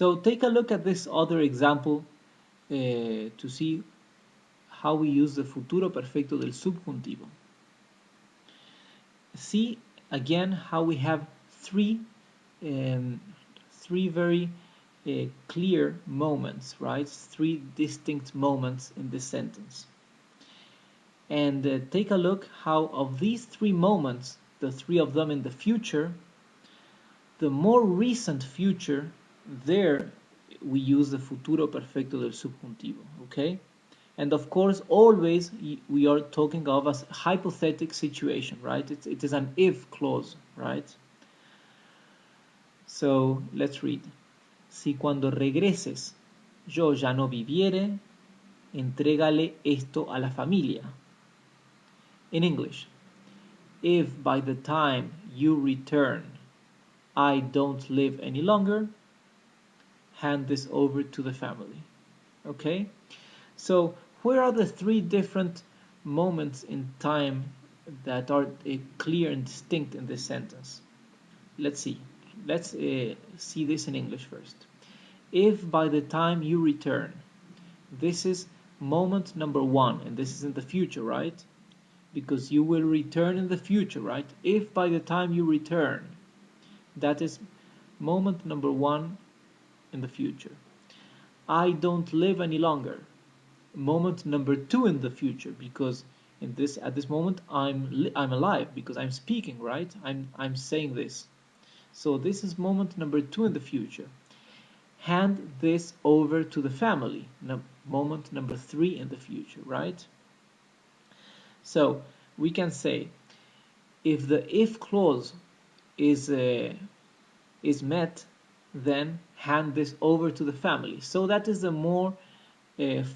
So take a look at this other example to see how we use the futuro perfecto del subjuntivo. See again how we have three very clear moments, right? Three distinct moments in this sentence. And take a look how of these three moments, the three of them in the future, the more recent future, there we use the futuro perfecto del subjuntivo, okay? And of course, always we are talking of a hypothetical situation, right? It is an if clause, right? So let's read. Si cuando regreses yo ya no viviere, entrégale esto a la familia. In English, if by the time you return I don't live any longer, hand this over to the family. Okay? So where are the three different moments in time that are clear and distinct in this sentence? Let's see. Let's see this in English first. If by the time you return, this is moment number one, and this is in the future, right? Because you will return in the future, right? If by the time you return, that is moment number one in the future. I don't live any longer. Moment number two in the future, because at this moment I'm alive because I'm speaking, right? I'm saying this. So this is moment number two in the future. Hand this over to the family. Moment number three in the future, right? So we can say if the if clause is met, then hand this over to the family. So that is the more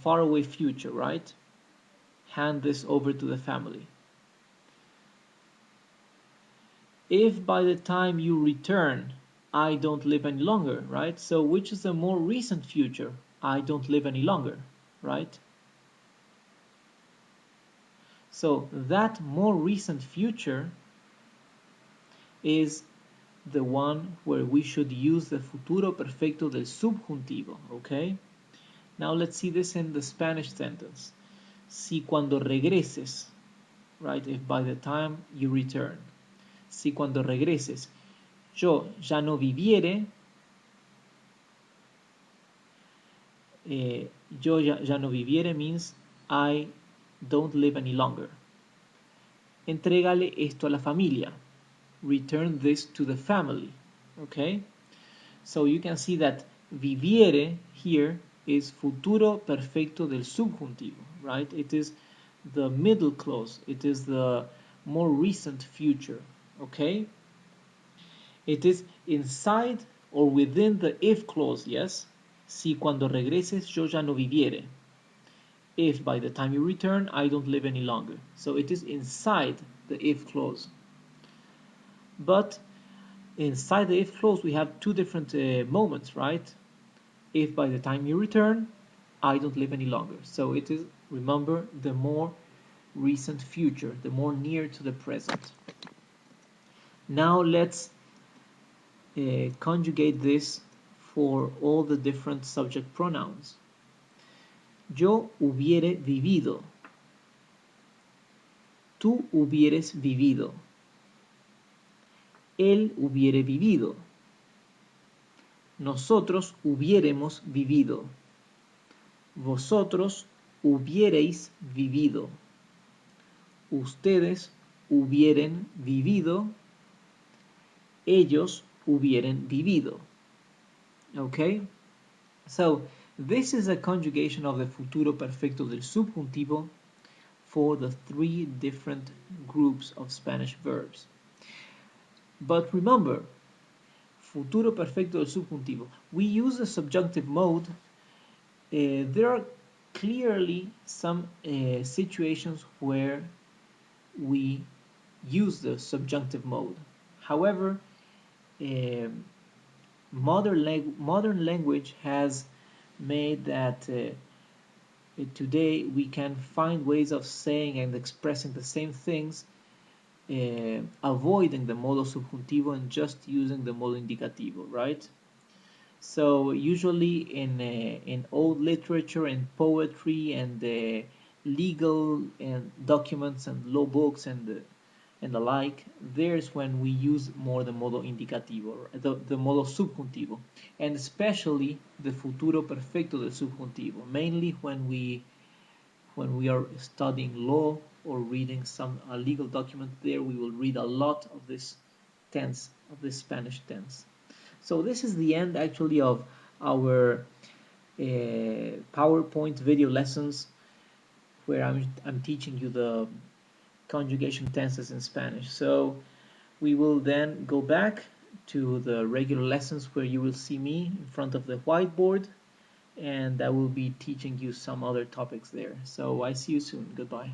far away future, right? Hand this over to the family. If by the time you return I don't live any longer, right? So which is the more recent future? I don't live any longer, right? So that more recent future is the one where we should use the futuro perfecto del subjuntivo, okay? Now let's see this in the Spanish sentence. Si cuando regreses, right? If by the time you return. Si cuando regreses yo ya no viviere, yo ya no viviere means I don't live any longer. Entrégale esto a la familia. Return this to the family. Okay? So you can see that viviere here is futuro perfecto del subjuntivo, right? It is the middle clause. It is the more recent future. Okay? It is inside or within the if clause, yes? Si cuando regreses yo ya no viviere. If by the time you return I don't live any longer. So it is inside the if clause. But inside the if clause we have two different moments, right? If by the time you return I don't live any longer. So it is, remember, the more recent future, the more near to the present. Now let's conjugate this for all the different subject pronouns. Yo hubiere vivido. Tú hubieres vivido. Él hubiere vivido. Nosotros hubiéremos vivido. Vosotros hubierais vivido. Ustedes hubieren vivido. Ellos hubieren vivido. Okay? So, this is a conjugation of the futuro perfecto del subjuntivo for the three different groups of Spanish verbs. But remember, futuro perfecto del subjuntivo, we use the subjunctive mode. There are clearly some situations where we use the subjunctive mode. However, modern language has made that today we can find ways of saying and expressing the same things, avoiding the modo subjuntivo and just using the modo indicativo, right? So usually in old literature and poetry and legal and documents and law books and the like, there's when we use more the modo indicativo, the modo subjuntivo, and especially the futuro perfecto del subjuntivo, mainly when we are studying law or reading some legal document. There we will read a lot of this tense, of this Spanish tense. So this is the end actually of our PowerPoint video lessons where I'm teaching you the conjugation tenses in Spanish. So we will then go back to the regular lessons where you will see me in front of the whiteboard, and I will be teaching you some other topics there. So I see you soon. Goodbye.